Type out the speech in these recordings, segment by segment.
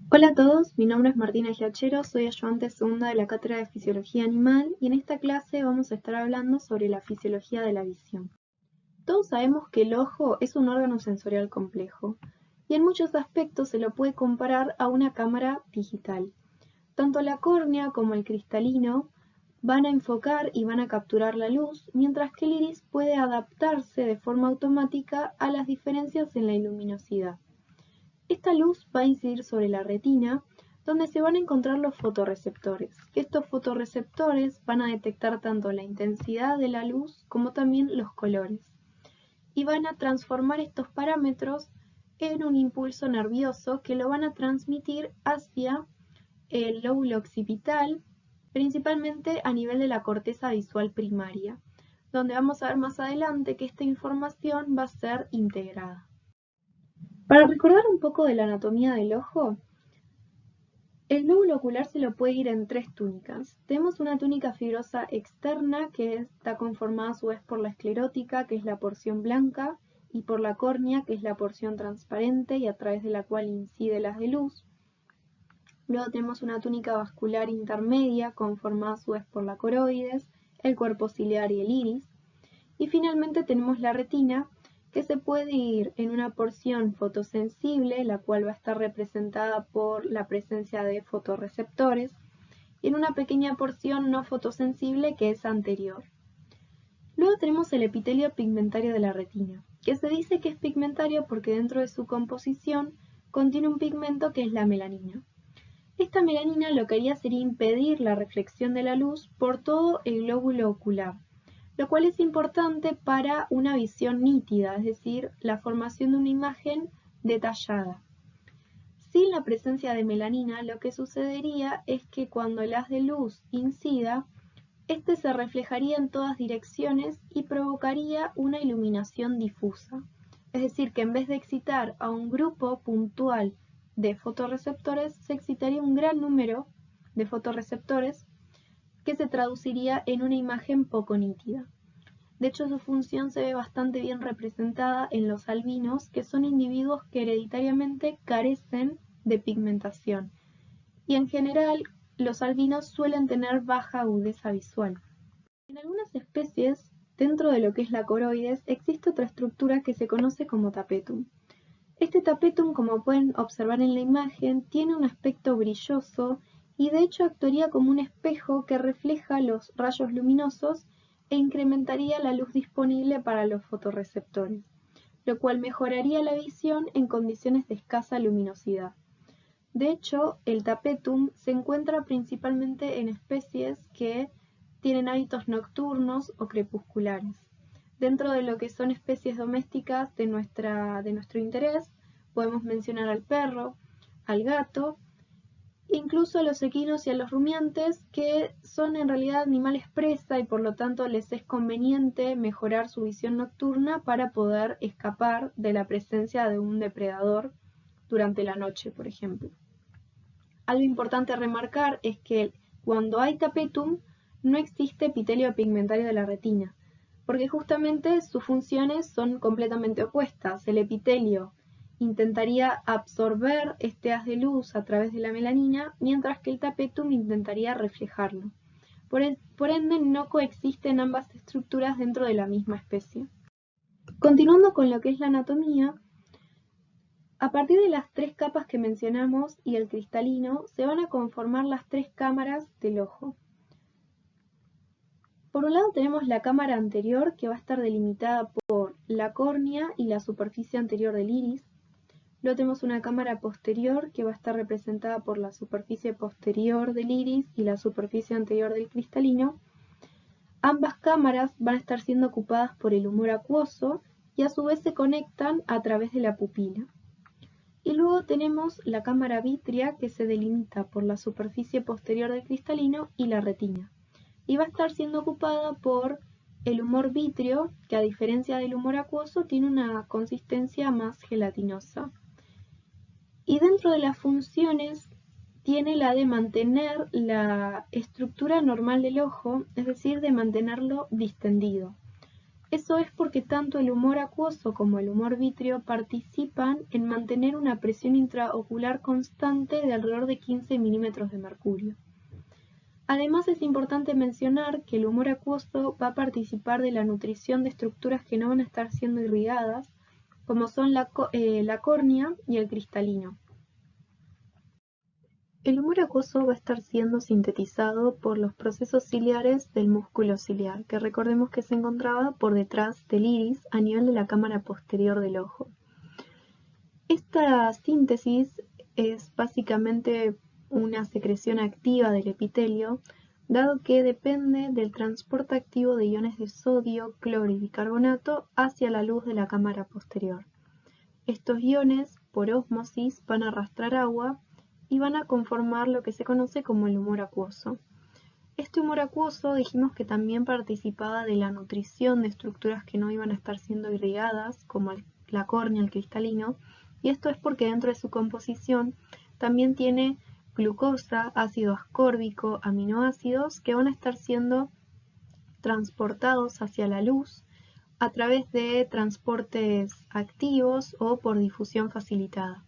Hola a todos, mi nombre es Martina Giachero, soy ayudante segunda de la Cátedra de Fisiología Animal y en esta clase vamos a estar hablando sobre la fisiología de la visión. Todos sabemos que el ojo es un órgano sensorial complejo y en muchos aspectos se lo puede comparar a una cámara digital. Tanto la córnea como el cristalino van a enfocar y van a capturar la luz, mientras que el iris puede adaptarse de forma automática a las diferencias en la luminosidad. Esta luz va a incidir sobre la retina, donde se van a encontrar los fotorreceptores, que estos fotorreceptores van a detectar tanto la intensidad de la luz como también los colores, y van a transformar estos parámetros en un impulso nervioso que lo van a transmitir hacia el lóbulo occipital, principalmente a nivel de la corteza visual primaria, donde vamos a ver más adelante que esta información va a ser integrada. Para recordar un poco de la anatomía del ojo, el glóbulo ocular se lo puede ir en tres túnicas. Tenemos una túnica fibrosa externa que está conformada a su vez por la esclerótica, que es la porción blanca, y por la córnea, que es la porción transparente y a través de la cual incide la haz de luz. Luego tenemos una túnica vascular intermedia conformada a su vez por la coroides, el cuerpo ciliar y el iris. Y finalmente tenemos la retina, que se puede ir en una porción fotosensible, la cual va a estar representada por la presencia de fotorreceptores, y en una pequeña porción no fotosensible que es anterior. Luego tenemos el epitelio pigmentario de la retina, que se dice que es pigmentario porque dentro de su composición contiene un pigmento que es la melanina. Esta melanina lo que haría sería impedir la reflexión de la luz por todo el glóbulo ocular, lo cual es importante para una visión nítida, es decir, la formación de una imagen detallada. Sin la presencia de melanina, lo que sucedería es que cuando el haz de luz incida, este se reflejaría en todas direcciones y provocaría una iluminación difusa. Es decir, que en vez de excitar a un grupo puntual de fotorreceptores, se excitaría un gran número de fotorreceptores que se traduciría en una imagen poco nítida. De hecho, su función se ve bastante bien representada en los albinos, que son individuos que hereditariamente carecen de pigmentación. Y en general, los albinos suelen tener baja agudeza visual. En algunas especies, dentro de lo que es la coroides, existe otra estructura que se conoce como tapetum. Este tapetum, como pueden observar en la imagen, tiene un aspecto brilloso y de hecho actuaría como un espejo que refleja los rayos luminosos e incrementaría la luz disponible para los fotorreceptores, lo cual mejoraría la visión en condiciones de escasa luminosidad. De hecho, el tapetum se encuentra principalmente en especies que tienen hábitos nocturnos o crepusculares. Dentro de lo que son especies domésticas de nuestro interés, podemos mencionar al perro, al gato, incluso a los equinos y a los rumiantes, que son en realidad animales presa y por lo tanto les es conveniente mejorar su visión nocturna para poder escapar de la presencia de un depredador durante la noche, por ejemplo. Algo importante a remarcar es que cuando hay tapetum no existe epitelio pigmentario de la retina, porque justamente sus funciones son completamente opuestas. El epitelio intentaría absorber este haz de luz a través de la melanina, mientras que el tapetum intentaría reflejarlo. Por ende, no coexisten ambas estructuras dentro de la misma especie. Continuando con lo que es la anatomía, a partir de las tres capas que mencionamos y el cristalino, se van a conformar las tres cámaras del ojo. Por un lado tenemos la cámara anterior, que va a estar delimitada por la córnea y la superficie anterior del iris. Luego tenemos una cámara posterior, que va a estar representada por la superficie posterior del iris y la superficie anterior del cristalino. Ambas cámaras van a estar siendo ocupadas por el humor acuoso y a su vez se conectan a través de la pupila. Y luego tenemos la cámara vítrea, que se delimita por la superficie posterior del cristalino y la retina. Y va a estar siendo ocupada por el humor vítreo, que a diferencia del humor acuoso tiene una consistencia más gelatinosa. Y dentro de las funciones tiene la de mantener la estructura normal del ojo, es decir, de mantenerlo distendido. Eso es porque tanto el humor acuoso como el humor vítreo participan en mantener una presión intraocular constante de alrededor de 15 milímetros de mercurio. Además, es importante mencionar que el humor acuoso va a participar de la nutrición de estructuras que no van a estar siendo irrigadas, como son la córnea y el cristalino. El humor acuoso va a estar siendo sintetizado por los procesos ciliares del músculo ciliar, que recordemos que se encontraba por detrás del iris a nivel de la cámara posterior del ojo. Esta síntesis es básicamente una secreción activa del epitelio, dado que depende del transporte activo de iones de sodio, cloro y bicarbonato hacia la luz de la cámara posterior. Estos iones, por ósmosis, van a arrastrar agua y van a conformar lo que se conoce como el humor acuoso. Este humor acuoso dijimos que también participaba de la nutrición de estructuras que no iban a estar siendo irrigadas, como la córnea, el cristalino, y esto es porque dentro de su composición también tiene glucosa, ácido ascórbico, aminoácidos que van a estar siendo transportados hacia la luz a través de transportes activos o por difusión facilitada.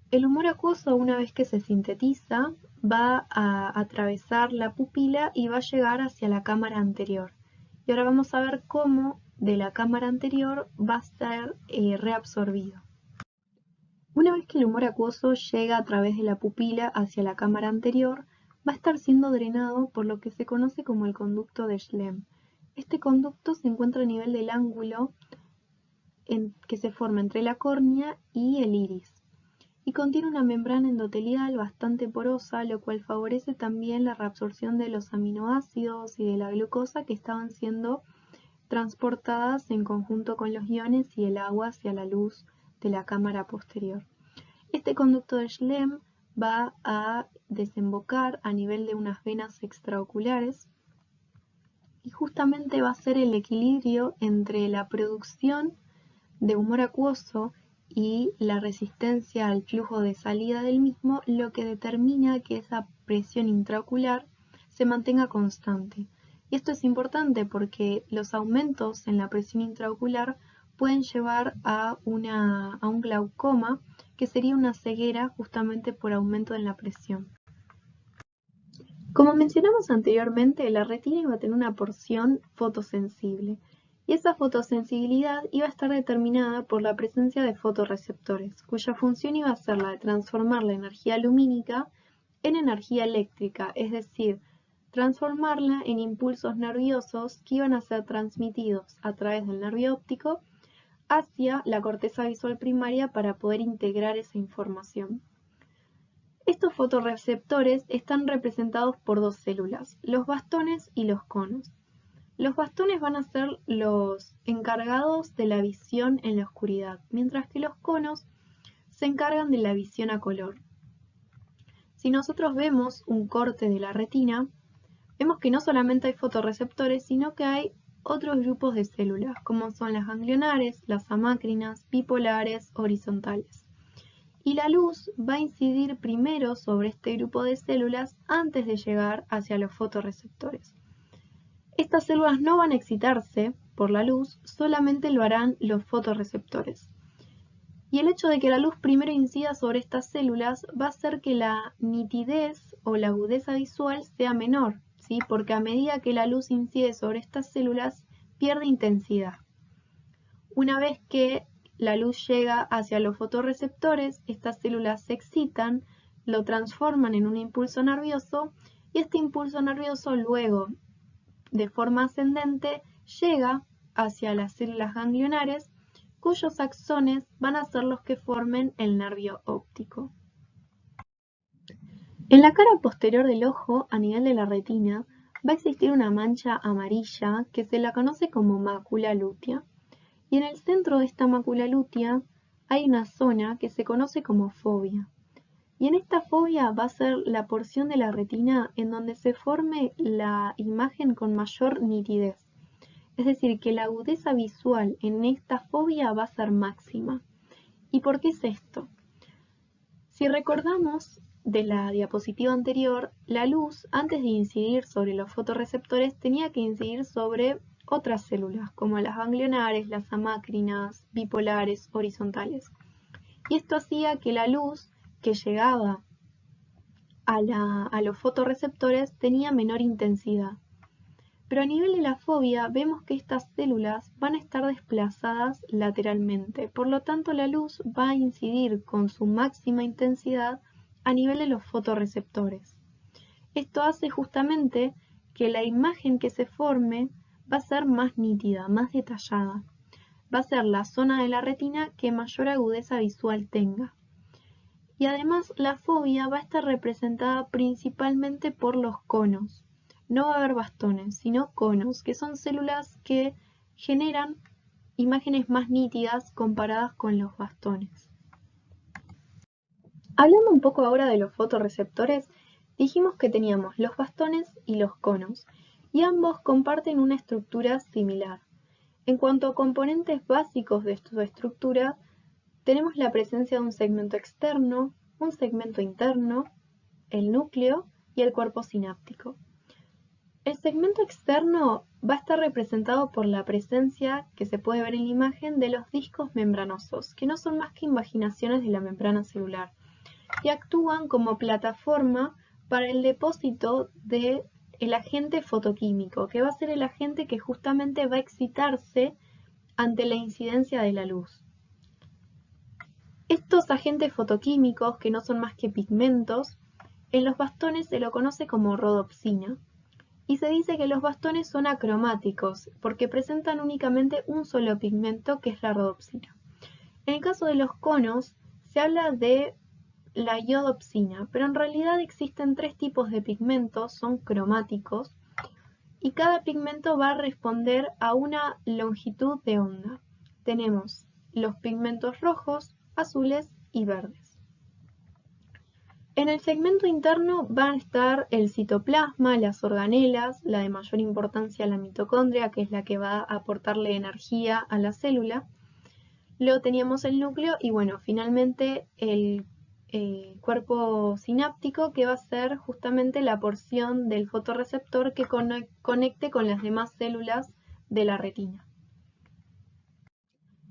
El humor acuoso, una vez que se sintetiza, va a atravesar la pupila y va a llegar hacia la cámara anterior. Y ahora vamos a ver cómo de la cámara anterior va a ser reabsorbido. Una vez que el humor acuoso llega a través de la pupila hacia la cámara anterior, va a estar siendo drenado por lo que se conoce como el conducto de Schlemm. Este conducto se encuentra a nivel del ángulo que se forma entre la córnea y el iris, y contiene una membrana endotelial bastante porosa, lo cual favorece también la reabsorción de los aminoácidos y de la glucosa que estaban siendo transportadas en conjunto con los iones y el agua hacia la luz de la cámara posterior. Este conducto de Schlemm va a desembocar a nivel de unas venas extraoculares y justamente va a ser el equilibrio entre la producción de humor acuoso y la resistencia al flujo de salida del mismo lo que determina que esa presión intraocular se mantenga constante. Y esto es importante porque los aumentos en la presión intraocular pueden llevar a un glaucoma, que sería una ceguera justamente por aumento en la presión. Como mencionamos anteriormente, la retina iba a tener una porción fotosensible, y esa fotosensibilidad iba a estar determinada por la presencia de fotorreceptores, cuya función iba a ser la de transformar la energía lumínica en energía eléctrica, es decir, transformarla en impulsos nerviosos que iban a ser transmitidos a través del nervio óptico hacia la corteza visual primaria para poder integrar esa información. Estos fotorreceptores están representados por dos células, los bastones y los conos. Los bastones van a ser los encargados de la visión en la oscuridad, mientras que los conos se encargan de la visión a color. Si nosotros vemos un corte de la retina, vemos que no solamente hay fotorreceptores, sino que hay otros grupos de células, como son las ganglionares, las amácrinas, bipolares, horizontales. Y la luz va a incidir primero sobre este grupo de células antes de llegar hacia los fotorreceptores. Estas células no van a excitarse por la luz, solamente lo harán los fotorreceptores. Y el hecho de que la luz primero incida sobre estas células va a hacer que la nitidez o la agudeza visual sea menor, ¿sí? Porque a medida que la luz incide sobre estas células, pierde intensidad. Una vez que la luz llega hacia los fotorreceptores, estas células se excitan, lo transforman en un impulso nervioso y este impulso nervioso luego, de forma ascendente, llega hacia las células ganglionares, cuyos axones van a ser los que formen el nervio óptico. En la cara posterior del ojo, a nivel de la retina, va a existir una mancha amarilla que se la conoce como mácula lútea. Y en el centro de esta mácula lútea hay una zona que se conoce como fóvea. Y en esta fóvea va a ser la porción de la retina en donde se forme la imagen con mayor nitidez. Es decir, que la agudeza visual en esta fóvea va a ser máxima. ¿Y por qué es esto? Si recordamos de la diapositiva anterior, la luz, antes de incidir sobre los fotorreceptores, tenía que incidir sobre otras células, como las ganglionares, las amácrinas, bipolares, horizontales. Y esto hacía que la luz que llegaba a los fotorreceptores tenía menor intensidad. Pero a nivel de la fobia vemos que estas células van a estar desplazadas lateralmente, por lo tanto la luz va a incidir con su máxima intensidad a nivel de los fotorreceptores. Esto hace justamente que la imagen que se forme va a ser más nítida, más detallada. Va a ser la zona de la retina que mayor agudeza visual tenga. Y además la fobia va a estar representada principalmente por los conos. No va a haber bastones, sino conos, que son células que generan imágenes más nítidas comparadas con los bastones. Hablando un poco ahora de los fotorreceptores, dijimos que teníamos los bastones y los conos, y ambos comparten una estructura similar. En cuanto a componentes básicos de su estructura, tenemos la presencia de un segmento externo, un segmento interno, el núcleo y el cuerpo sináptico. El segmento externo va a estar representado por la presencia, que se puede ver en la imagen, de los discos membranosos, que no son más que invaginaciones de la membrana celular, y actúan como plataforma para el depósito del agente fotoquímico, que va a ser el agente que justamente va a excitarse ante la incidencia de la luz. Estos agentes fotoquímicos, que no son más que pigmentos, en los bastones se lo conoce como rodopsina, y se dice que los bastones son acromáticos porque presentan únicamente un solo pigmento, que es la rodopsina. En el caso de los conos se habla de la iodopsina, pero en realidad existen tres tipos de pigmentos, son cromáticos, y cada pigmento va a responder a una longitud de onda. Tenemos los pigmentos rojos, azules y verdes. En el segmento interno van a estar el citoplasma, las organelas, la de mayor importancia la mitocondria, que es la que va a aportarle energía a la célula. Luego teníamos el núcleo y bueno, finalmente el cuerpo sináptico, que va a ser justamente la porción del fotorreceptor que conecte con las demás células de la retina.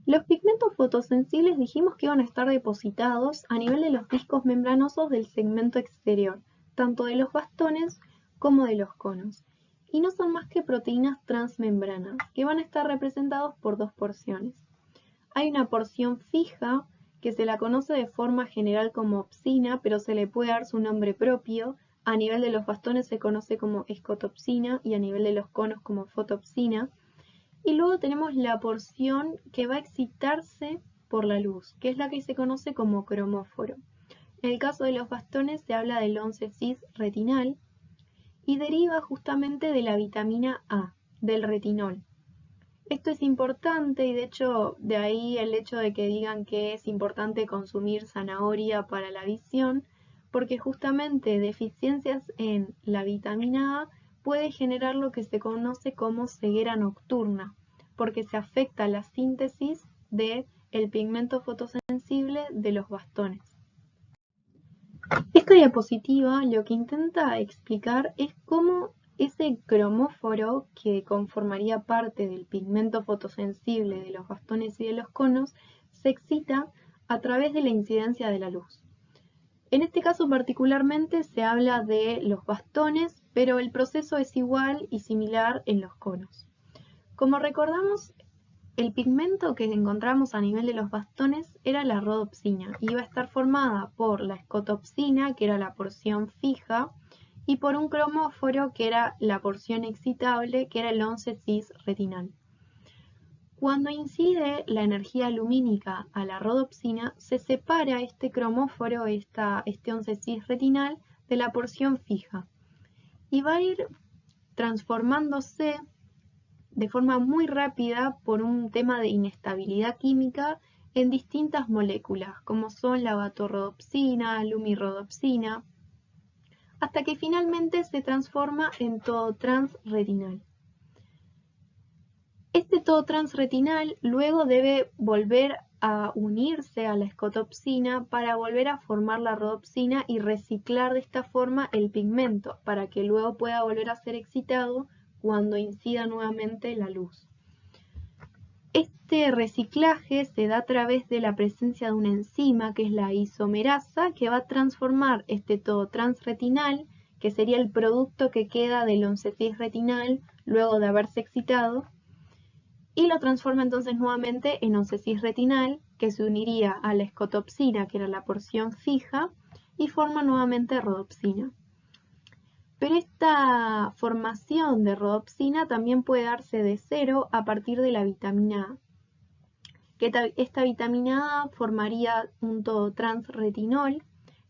Los pigmentos fotosensibles dijimos que iban a estar depositados a nivel de los discos membranosos del segmento exterior, tanto de los bastones como de los conos, y no son más que proteínas transmembranas, que van a estar representados por dos porciones. Hay una porción fija, que se la conoce de forma general como opsina, pero se le puede dar su nombre propio. A nivel de los bastones se conoce como escotopsina y a nivel de los conos como fotopsina. Y luego tenemos la porción que va a excitarse por la luz, que es la que se conoce como cromóforo. En el caso de los bastones se habla del 11-cis retinal y deriva justamente de la vitamina A, del retinol. Esto es importante y de hecho de ahí el hecho de que digan que es importante consumir zanahoria para la visión, porque justamente deficiencias en la vitamina A puede generar lo que se conoce como ceguera nocturna, porque se afecta la síntesis del pigmento fotosensible de los bastones. Esta diapositiva lo que intenta explicar es cómo ese cromóforo, que conformaría parte del pigmento fotosensible de los bastones y de los conos, se excita a través de la incidencia de la luz. En este caso particularmente se habla de los bastones, pero el proceso es igual y similar en los conos. Como recordamos, el pigmento que encontramos a nivel de los bastones era la rodopsina. Iba a estar formada por la escotopsina, que era la porción fija, y por un cromóforo, que era la porción excitable, que era el 11-cis retinal. Cuando incide la energía lumínica a la rodopsina, se separa este cromóforo, este 11-cis retinal, de la porción fija y va a ir transformándose de forma muy rápida por un tema de inestabilidad química en distintas moléculas, como son la vatorrodopsina, lumirodopsina, hasta que finalmente se transforma en todotransretinal. Este todotransretinal luego debe volver a unirse a la escotopsina para volver a formar la rodopsina y reciclar de esta forma el pigmento para que luego pueda volver a ser excitado cuando incida nuevamente la luz. Este reciclaje se da a través de la presencia de una enzima, que es la isomerasa, que va a transformar este todo transretinal, que sería el producto que queda del 11-cis retinal luego de haberse excitado, y lo transforma entonces nuevamente en 11-cis retinal, que se uniría a la escotopsina, que era la porción fija, y forma nuevamente rodopsina. Pero esta formación de rodopsina también puede darse de cero a partir de la vitamina A. Esta vitamina A formaría un todo transretinol,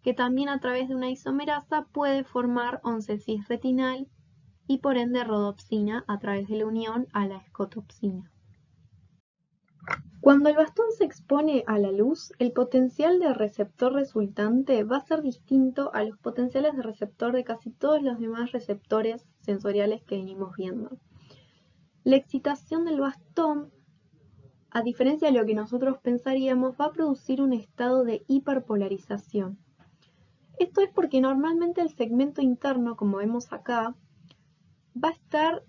que también a través de una isomerasa puede formar 11-cis retinal y por ende rodopsina a través de la unión a la escotopsina. Cuando el bastón se expone a la luz, el potencial de receptor resultante va a ser distinto a los potenciales de receptor de casi todos los demás receptores sensoriales que venimos viendo. La excitación del bastón, a diferencia de lo que nosotros pensaríamos, va a producir un estado de hiperpolarización. Esto es porque normalmente el segmento interno, como vemos acá, va a estar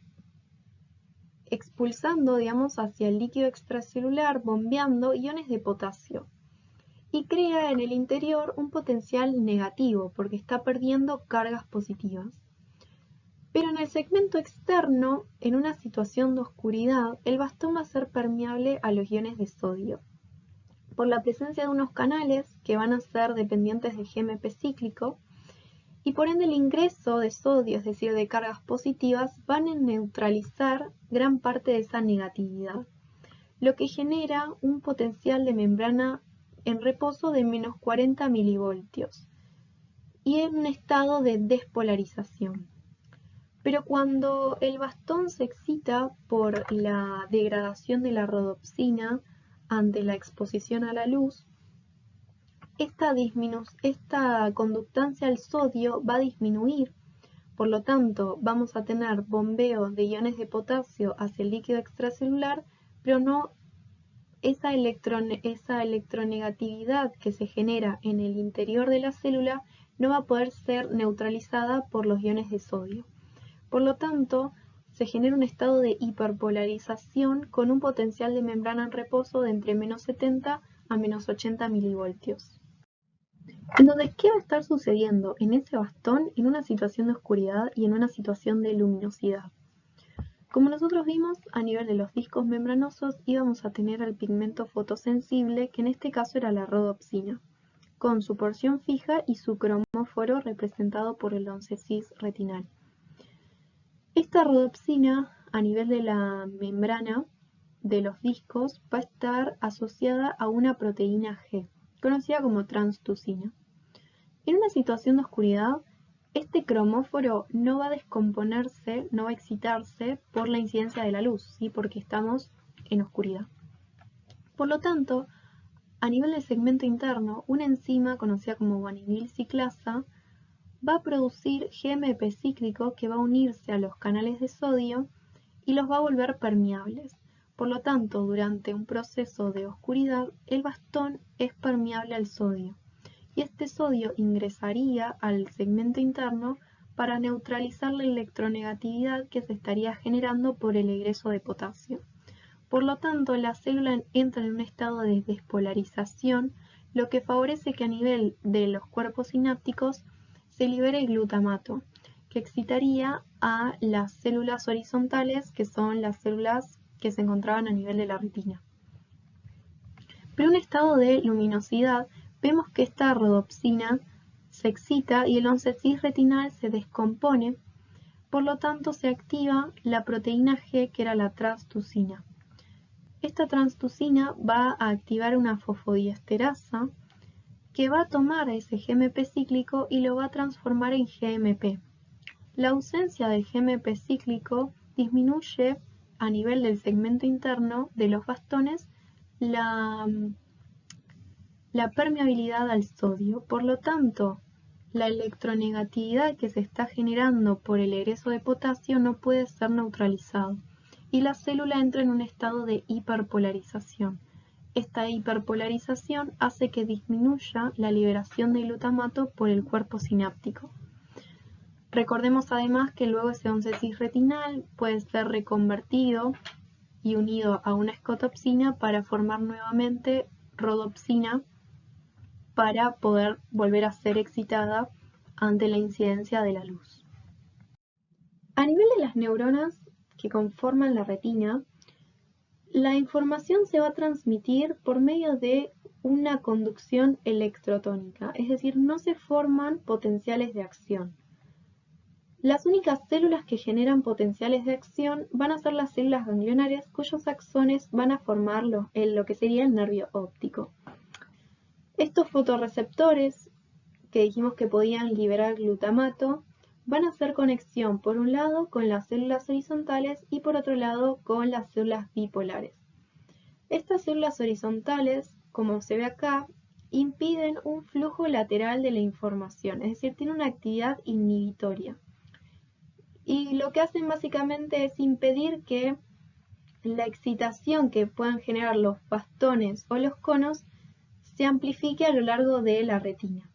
expulsando, digamos, hacia el líquido extracelular, bombeando iones de potasio. Y crea en el interior un potencial negativo, porque está perdiendo cargas positivas. Pero en el segmento externo, en una situación de oscuridad, el bastón va a ser permeable a los iones de sodio, por la presencia de unos canales que van a ser dependientes del GMP cíclico, y por ende el ingreso de sodio, es decir, de cargas positivas, van a neutralizar gran parte de esa negatividad, lo que genera un potencial de membrana en reposo de menos 40 milivoltios y en un estado de despolarización. Pero cuando el bastón se excita por la degradación de la rodopsina ante la exposición a la luz, esta conductancia al sodio va a disminuir, por lo tanto vamos a tener bombeo de iones de potasio hacia el líquido extracelular, pero no esa electronegatividad que se genera en el interior de la célula no va a poder ser neutralizada por los iones de sodio. Por lo tanto, se genera un estado de hiperpolarización con un potencial de membrana en reposo de entre menos 70 a menos 80 milivoltios. Entonces, ¿qué va a estar sucediendo en ese bastón en una situación de oscuridad y en una situación de luminosidad? Como nosotros vimos, a nivel de los discos membranosos íbamos a tener el pigmento fotosensible, que en este caso era la rodopsina, con su porción fija y su cromóforo representado por el 11-cis retinal. Esta rodopsina, a nivel de la membrana de los discos, va a estar asociada a una proteína G, conocida como transducina. En una situación de oscuridad, este cromóforo no va a descomponerse, no va a excitarse por la incidencia de la luz, ¿sí? Porque estamos en oscuridad. Por lo tanto, a nivel del segmento interno, una enzima conocida como guanidil ciclasa va a producir GMP cíclico que va a unirse a los canales de sodio y los va a volver permeables. Por lo tanto, durante un proceso de oscuridad, el bastón es permeable al sodio y este sodio ingresaría al segmento interno para neutralizar la electronegatividad que se estaría generando por el egreso de potasio. Por lo tanto, la célula entra en un estado de despolarización, lo que favorece que a nivel de los cuerpos sinápticos se libere el glutamato, que excitaría a las células horizontales, que son las células que se encontraban a nivel de la retina. Pero en un estado de luminosidad, vemos que esta rodopsina se excita y el 11-cis retinal se descompone, por lo tanto se activa la proteína G, que era la transducina. Esta transducina va a activar una fosfodiesterasa que va a tomar ese GMP cíclico y lo va a transformar en GMP. La ausencia del GMP cíclico disminuye a nivel del segmento interno de los bastones la permeabilidad al sodio. Por lo tanto, la electronegatividad que se está generando por el egreso de potasio no puede ser neutralizado y la célula entra en un estado de hiperpolarización. Esta hiperpolarización hace que disminuya la liberación de glutamato por el cuerpo sináptico. Recordemos además que luego ese once cis retinal puede ser reconvertido y unido a una escotopsina para formar nuevamente rodopsina para poder volver a ser excitada ante la incidencia de la luz. A nivel de las neuronas que conforman la retina, la información se va a transmitir por medio de una conducción electrotónica, es decir, no se forman potenciales de acción. Las únicas células que generan potenciales de acción van a ser las células ganglionares, cuyos axones van a formar lo que sería el nervio óptico. Estos fotorreceptores, que dijimos que podían liberar glutamato, van a hacer conexión por un lado con las células horizontales y por otro lado con las células bipolares. Estas células horizontales, como se ve acá, impiden un flujo lateral de la información, es decir, tienen una actividad inhibitoria. Y lo que hacen básicamente es impedir que la excitación que puedan generar los bastones o los conos se amplifique a lo largo de la retina.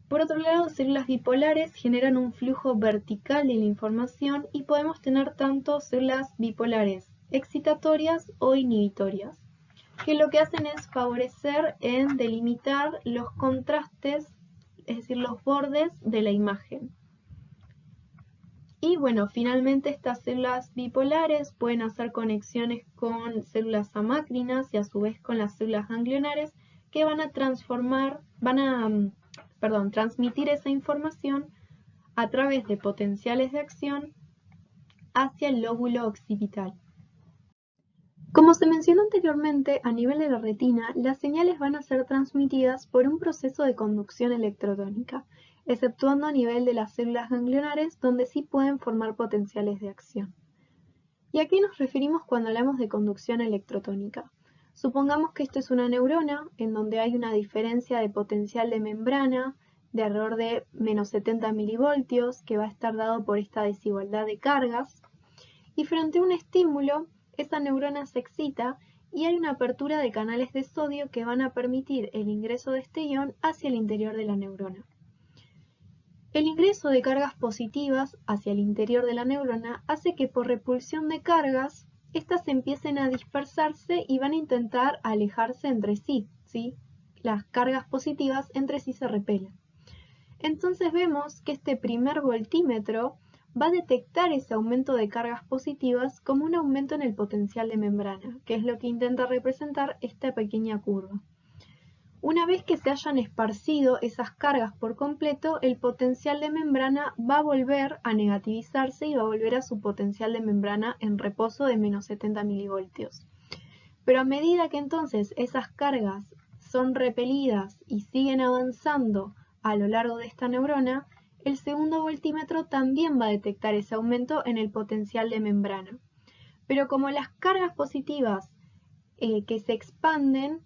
Por otro lado, células bipolares generan un flujo vertical de la información y podemos tener tanto células bipolares excitatorias o inhibitorias, que lo que hacen es favorecer en delimitar los contrastes, es decir, los bordes de la imagen. Y bueno, finalmente estas células bipolares pueden hacer conexiones con células amácrinas y a su vez con las células ganglionares que van a transmitir esa información a través de potenciales de acción hacia el lóbulo occipital. Como se mencionó anteriormente, a nivel de la retina, las señales van a ser transmitidas por un proceso de conducción electrotónica, exceptuando a nivel de las células ganglionares, donde sí pueden formar potenciales de acción. ¿Y a qué nos referimos cuando hablamos de conducción electrotónica? Supongamos que esto es una neurona, en donde hay una diferencia de potencial de membrana de alrededor de menos 70 milivoltios, que va a estar dado por esta desigualdad de cargas, y frente a un estímulo, esa neurona se excita y hay una apertura de canales de sodio que van a permitir el ingreso de este ion hacia el interior de la neurona. El ingreso de cargas positivas hacia el interior de la neurona hace que por repulsión de cargas, éstas empiecen a dispersarse y van a intentar alejarse entre sí, ¿sí? Las cargas positivas entre sí se repelen. Entonces vemos que este primer voltímetro va a detectar ese aumento de cargas positivas como un aumento en el potencial de membrana, que es lo que intenta representar esta pequeña curva. Una vez que se hayan esparcido esas cargas por completo, el potencial de membrana va a volver a negativizarse y va a volver a su potencial de membrana en reposo de menos 70 milivoltios. Pero a medida que entonces esas cargas son repelidas y siguen avanzando a lo largo de esta neurona, el segundo voltímetro también va a detectar ese aumento en el potencial de membrana. Pero como las cargas positivas que se expanden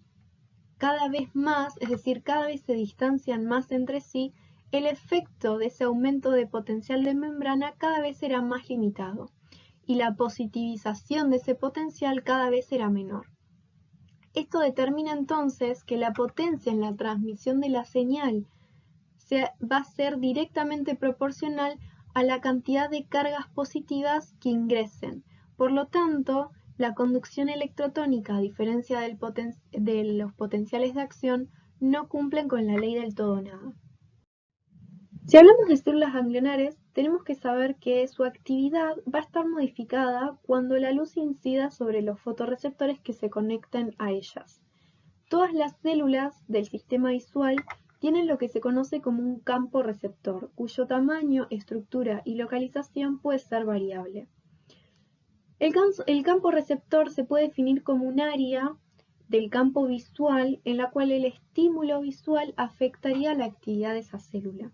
cada vez más, es decir, cada vez se distancian más entre sí, el efecto de ese aumento de potencial de membrana cada vez será más limitado y la positivización de ese potencial cada vez será menor. Esto determina entonces que la potencia en la transmisión de la señal va a ser directamente proporcional a la cantidad de cargas positivas que ingresen. Por lo tanto, la conducción electrotónica, a diferencia de los potenciales de acción, no cumplen con la ley del todo nada. Si hablamos de células ganglionares, tenemos que saber que su actividad va a estar modificada cuando la luz incida sobre los fotorreceptores que se conecten a ellas. Todas las células del sistema visual tienen lo que se conoce como un campo receptor, cuyo tamaño, estructura y localización puede ser variable. El campo receptor se puede definir como un área del campo visual en la cual el estímulo visual afectaría la actividad de esa célula.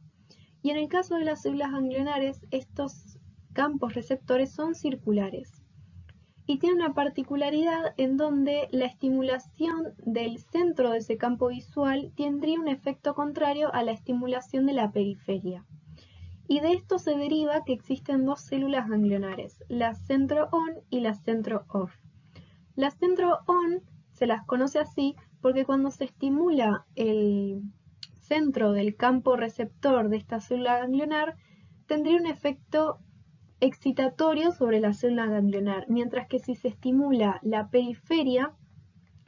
Y en el caso de las células ganglionares, estos campos receptores son circulares. Y tiene una particularidad en donde la estimulación del centro de ese campo visual tendría un efecto contrario a la estimulación de la periferia. Y de esto se deriva que existen dos células ganglionares, la centro-on y la centro-off. La centro-on se las conoce así porque cuando se estimula el centro del campo receptor de esta célula ganglionar, tendría un efecto excitatorio sobre la célula ganglionar, mientras que si se estimula la periferia,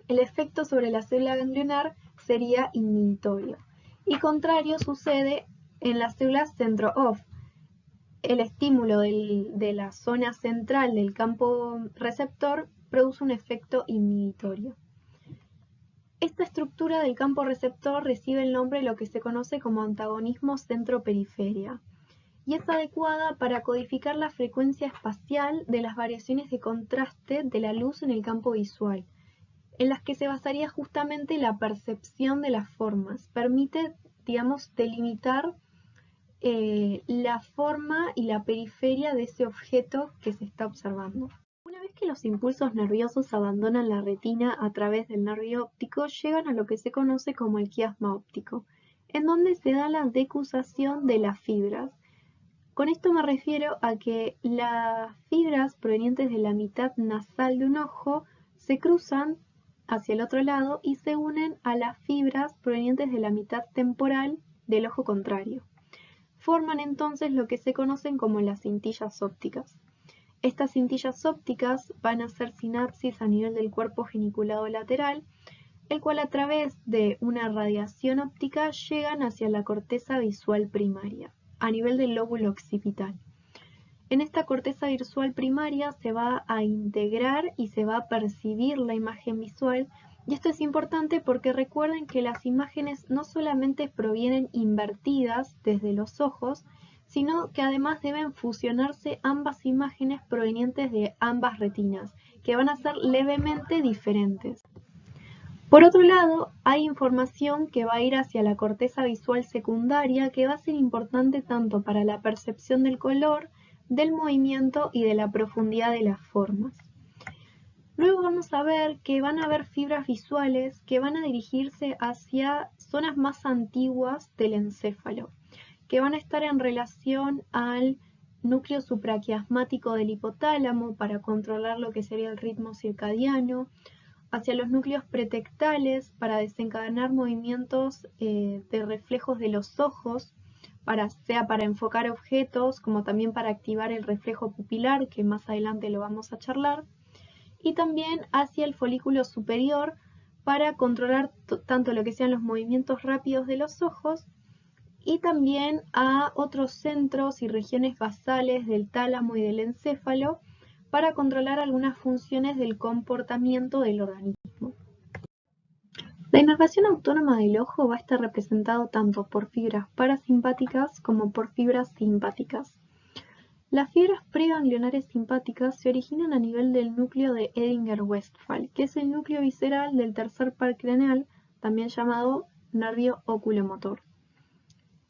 el efecto sobre la célula ganglionar sería inhibitorio. Y contrario sucede en las células centro-off. El estímulo de la zona central del campo receptor produce un efecto inhibitorio. Esta estructura del campo receptor recibe el nombre de lo que se conoce como antagonismo centro-periferia y es adecuada para codificar la frecuencia espacial de las variaciones de contraste de la luz en el campo visual, en las que se basaría justamente la percepción de las formas. Permite, digamos, delimitar la forma y la periferia de ese objeto que se está observando. Una vez que los impulsos nerviosos abandonan la retina a través del nervio óptico, llegan a lo que se conoce como el quiasma óptico, en donde se da la decusación de las fibras. Con esto me refiero a que las fibras provenientes de la mitad nasal de un ojo se cruzan hacia el otro lado y se unen a las fibras provenientes de la mitad temporal del ojo contrario. Forman entonces lo que se conocen como las cintillas ópticas. Estas cintillas ópticas van a hacer sinapsis a nivel del cuerpo geniculado lateral, el cual a través de una radiación óptica llegan hacia la corteza visual primaria, a nivel del lóbulo occipital. En esta corteza visual primaria se va a integrar y se va a percibir la imagen visual, y esto es importante porque recuerden que las imágenes no solamente provienen invertidas desde los ojos, sino que además deben fusionarse ambas imágenes provenientes de ambas retinas, que van a ser levemente diferentes. Por otro lado, hay información que va a ir hacia la corteza visual secundaria que va a ser importante tanto para la percepción del color, del movimiento y de la profundidad de las formas. Luego vamos a ver que van a haber fibras visuales que van a dirigirse hacia zonas más antiguas del encéfalo, que van a estar en relación al núcleo supraquiasmático del hipotálamo para controlar lo que sería el ritmo circadiano, hacia los núcleos pretectales para desencadenar movimientos de reflejos de los ojos, sea para enfocar objetos como también para activar el reflejo pupilar, que más adelante lo vamos a charlar, y también hacia el folículo superior para controlar tanto lo que sean los movimientos rápidos de los ojos y también a otros centros y regiones basales del tálamo y del encéfalo para controlar algunas funciones del comportamiento del organismo. La inervación autónoma del ojo va a estar representado tanto por fibras parasimpáticas como por fibras simpáticas. Las fibras preganglionares simpáticas se originan a nivel del núcleo de Edinger-Westphal, que es el núcleo visceral del tercer par craneal, también llamado nervio oculomotor.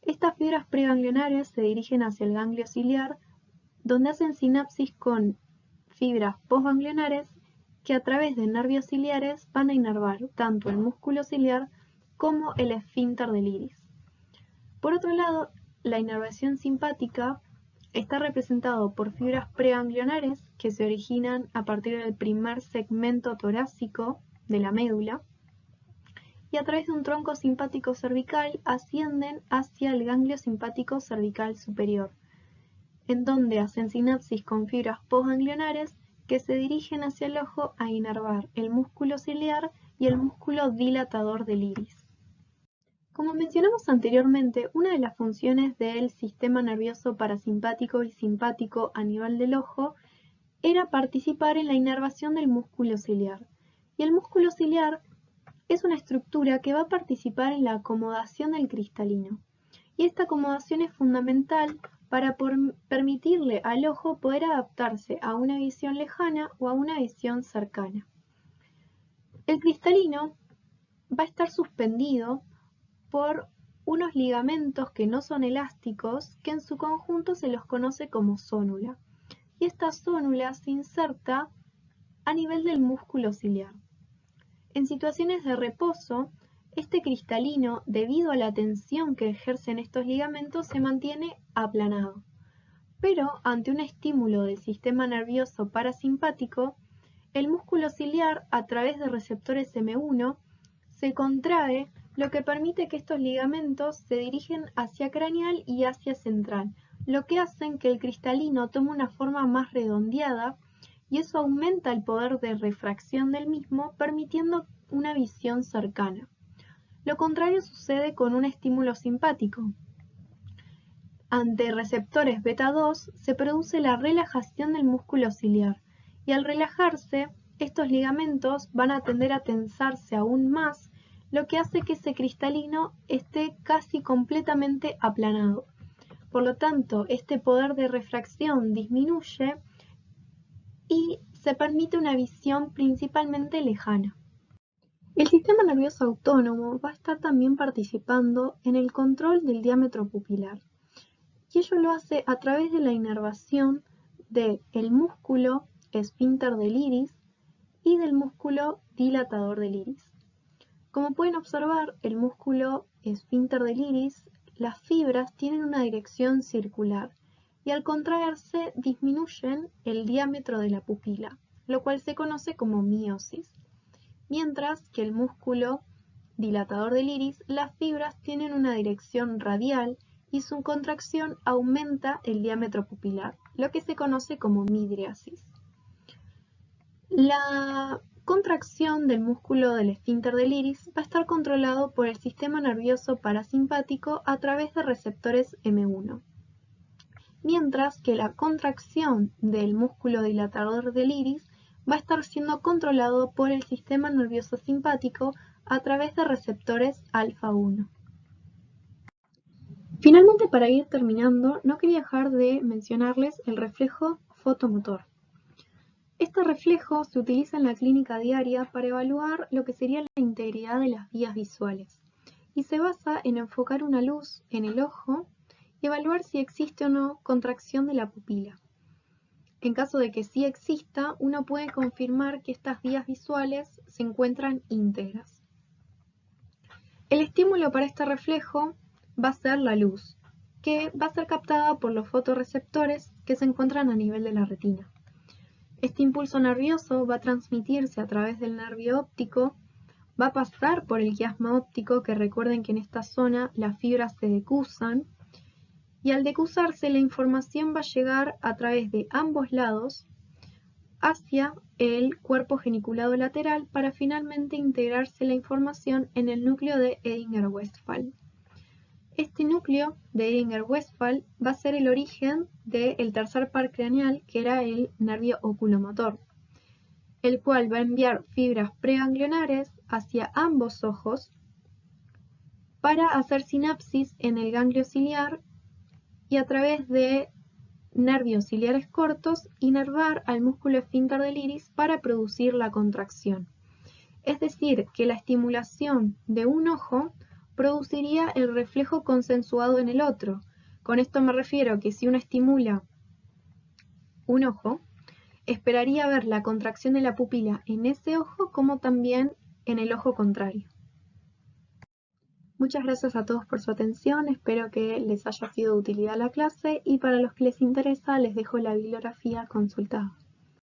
Estas fibras preganglionares se dirigen hacia el ganglio ciliar, donde hacen sinapsis con fibras postganglionares que a través de nervios ciliares van a inervar tanto el músculo ciliar como el esfínter del iris. Por otro lado, la inervación simpática está representado por fibras preganglionares que se originan a partir del primer segmento torácico de la médula y a través de un tronco simpático cervical ascienden hacia el ganglio simpático cervical superior, en donde hacen sinapsis con fibras postganglionares que se dirigen hacia el ojo a inervar el músculo ciliar y el músculo dilatador del iris. Como mencionamos anteriormente, una de las funciones del sistema nervioso parasimpático y simpático a nivel del ojo era participar en la inervación del músculo ciliar. Y el músculo ciliar es una estructura que va a participar en la acomodación del cristalino. Y esta acomodación es fundamental para permitirle al ojo poder adaptarse a una visión lejana o a una visión cercana. El cristalino va a estar suspendido por unos ligamentos que no son elásticos, que en su conjunto se los conoce como zónula. Y esta zónula se inserta a nivel del músculo ciliar. En situaciones de reposo, este cristalino, debido a la tensión que ejercen estos ligamentos, se mantiene aplanado. Pero ante un estímulo del sistema nervioso parasimpático, el músculo ciliar, a través de receptores M1, se contrae, lo que permite que estos ligamentos se dirigen hacia craneal y hacia central, lo que hacen que el cristalino tome una forma más redondeada y eso aumenta el poder de refracción del mismo, permitiendo una visión cercana. Lo contrario sucede con un estímulo simpático. Ante receptores beta 2 se produce la relajación del músculo ciliar y al relajarse, estos ligamentos van a tender a tensarse aún más, lo que hace que ese cristalino esté casi completamente aplanado. Por lo tanto, este poder de refracción disminuye y se permite una visión principalmente lejana. El sistema nervioso autónomo va a estar también participando en el control del diámetro pupilar, y ello lo hace a través de la inervación del músculo esfínter del iris y del músculo dilatador del iris. Como pueden observar, el músculo esfínter del iris, las fibras tienen una dirección circular y al contraerse disminuyen el diámetro de la pupila, lo cual se conoce como miosis. Mientras que el músculo dilatador del iris, las fibras tienen una dirección radial y su contracción aumenta el diámetro pupilar, lo que se conoce como midriasis. La contracción del músculo del esfínter del iris va a estar controlado por el sistema nervioso parasimpático a través de receptores M1, mientras que la contracción del músculo dilatador del iris va a estar siendo controlado por el sistema nervioso simpático a través de receptores alfa 1. Finalmente, para ir terminando, no quería dejar de mencionarles el reflejo fotomotor. Este reflejo se utiliza en la clínica diaria para evaluar lo que sería la integridad de las vías visuales y se basa en enfocar una luz en el ojo y evaluar si existe o no contracción de la pupila. En caso de que sí exista, uno puede confirmar que estas vías visuales se encuentran íntegras. El estímulo para este reflejo va a ser la luz, que va a ser captada por los fotorreceptores que se encuentran a nivel de la retina. Este impulso nervioso va a transmitirse a través del nervio óptico, va a pasar por el quiasma óptico, que recuerden que en esta zona las fibras se decusan, y al decusarse la información va a llegar a través de ambos lados hacia el cuerpo geniculado lateral para finalmente integrarse la información en el núcleo de Edinger-Westphal. Este núcleo de Edinger-Westphal va a ser el origen del tercer par craneal, que era el nervio oculomotor, el cual va a enviar fibras preganglionares hacia ambos ojos para hacer sinapsis en el ganglio ciliar y a través de nervios ciliares cortos inervar al músculo esfínter del iris para producir la contracción. Es decir, que la estimulación de un ojo produciría el reflejo consensuado en el otro. Con esto me refiero que si uno estimula un ojo, esperaría ver la contracción de la pupila en ese ojo como también en el ojo contrario. Muchas gracias a todos por su atención, espero que les haya sido de utilidad la clase y para los que les interesa les dejo la bibliografía consultada.